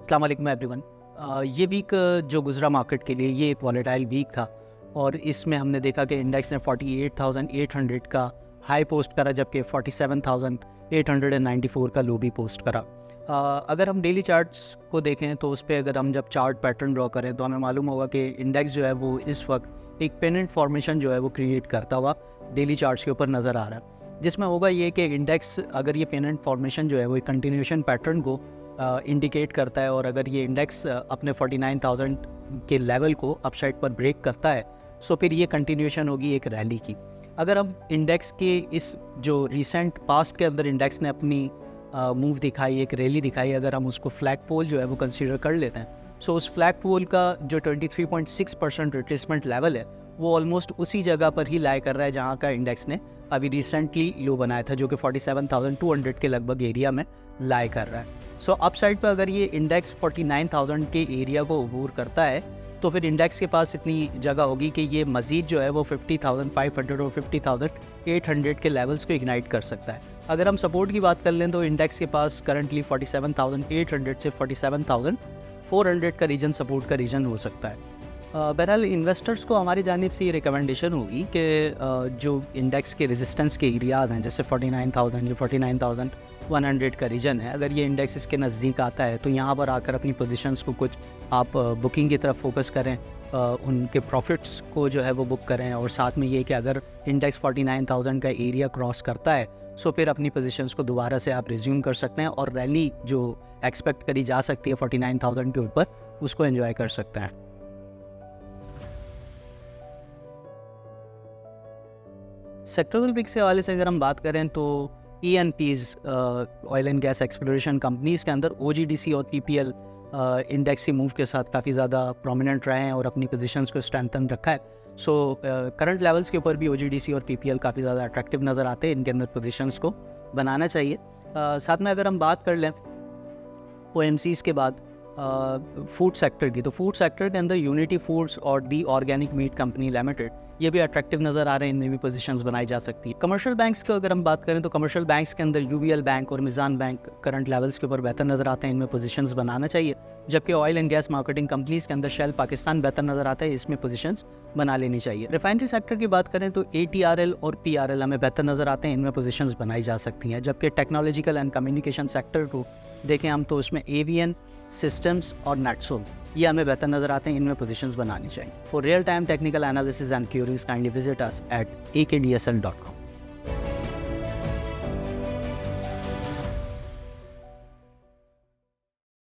अस्सलाम वालेकुम एवरीवन। ये वीक जो गुजरा मार्केट के लिए ये एक वॉलेटाइल वीक था और इसमें हमने देखा कि इंडेक्स ने 48,800 का हाई पोस्ट करा जबकि 47,894 का लो भी पोस्ट करा। अगर हम डेली चार्ट्स को देखें तो उस पर अगर हम जब चार्ट पैटर्न ड्रॉ करें तो हमें मालूम होगा कि इंडेक्स जो है वो इस वक्त एक पेनेंट फॉर्मेशन जो है वो क्रिएट करता हुआ डेली चार्ट्स के ऊपर नज़र आ रहा है, जिसमें होगा ये कि इंडेक्स अगर ये पेनेंट फॉर्मेशन जो है वो एक कंटिन्यूएशन पैटर्न को इंडिकेट करता है और अगर ये इंडेक्स अपने 49,000 के लेवल को अपसाइड पर ब्रेक करता है सो फिर ये कंटिन्यूएशन होगी एक रैली की। अगर हम इंडेक्स के इस जो रिसेंट पास्ट के अंदर इंडेक्स ने अपनी मूव दिखाई, एक रैली दिखाई, अगर हम उसको फ्लैग पोल जो है वो कंसीडर कर लेते हैं सो उस फ्लैग पोल का जो 23.6% रिट्रेसमेंट लेवल है वो ऑलमोस्ट उसी जगह पर ही लाई कर रहा है जहाँ का इंडेक्स ने अभी रिसेंटली लो बनाया था, जो कि 47,200 के लगभग एरिया में लाई कर रहा है। सो अपसाइड पर अगर ये इंडेक्स 49,000 के एरिया को अबूर करता है तो फिर इंडेक्स के पास इतनी जगह होगी कि ये मज़ीद जो है वो 50,500 और 50,800 के लेवल्स को इग्नाइट कर सकता है। अगर हम सपोर्ट की बात कर लें तो इंडेक्स के पास करंटली 47,800 से 47,400 का रीजन सपोर्ट का रीजन हो सकता है। बहरहाल इन्वेस्टर्स को हमारी जानिब से ये रिकमेंडेशन होगी कि जो इंडेक्स के रेजिस्टेंस के एरियाज़ हैं जैसे 49,000 या 49,100 का रीजन है, अगर ये इंडेक्स इसके नज़दीक आता है तो यहाँ पर आकर अपनी पोजीशंस को कुछ आप बुकिंग की तरफ फोकस करें, उनके प्रॉफिट्स को जो है वो बुक करें और साथ में ये कि अगर इंडेक्स 49,000 का एरिया क्रॉस करता है सो फिर अपनी पोजीशंस को दोबारा से आप रिज्यूम कर सकते हैं और रैली जो एक्सपेक्ट करी जा सकती है 49,000 के ऊपर उसको एंजॉय कर सकते हैं। सेक्टोरल पिक के हवाले से अगर हम बात करें तो ENPs oil and gas exploration companies के अंदर OGDC और PPL इंडेक्स की मूव के साथ काफ़ी ज़्यादा प्रोमिनेंट रहे हैं और अपनी पोजीशंस को स्ट्रेंथन रखा है। सो करंट लेवल्स के ऊपर भी OGDC और PPL काफ़ी ज़्यादा अट्रैक्टिव नज़र आते हैं, इनके अंदर पोजीशंस को बनाना चाहिए। साथ में अगर हम बात कर लें OMCs के बाद फूड सेक्टर की, तो फूड सेक्टर के अंदर यूनिटी फूड्स और दी ऑर्गेनिक मीट कंपनी लिमिटेड ये भी अट्रैक्टिव नज़र आ रहे हैं, इनमें भी पोजीशंस बनाई जा सकती है। कमर्शियल बैंक्स की अगर हम बात करें तो कमर्शियल बैंक्स के अंदर UBL बैंक और मिज़ान बैंक करंट लेवल्स के ऊपर बेहतर नज़र आते हैं, इनमें पोजीशंस बनाना चाहिए। जबकि oil and gas marketing companies के अंदर शेल पाकिस्तान बेहतर नज़र आता है, इसमें पोजीशंस बना लेनी चाहिए। रिफाइनरी सेक्टर की बात करें तो ATRL और PRL हमें बेहतर नज़र आते हैं, इनमें पोजीशंस बनाई जा सकती हैं। जबकि टेक्नोलॉजिकल एंड कम्युनिकेशन सेक्टर को देखें हम तो उसमें AVN, सिस्टम्स और नेटसोल ये हमें बेहतर नज़र आते हैं, इनमें पोजीशंस बनानी चाहिए। For real time technical analysis and queries kindly visit us at akdsl.com।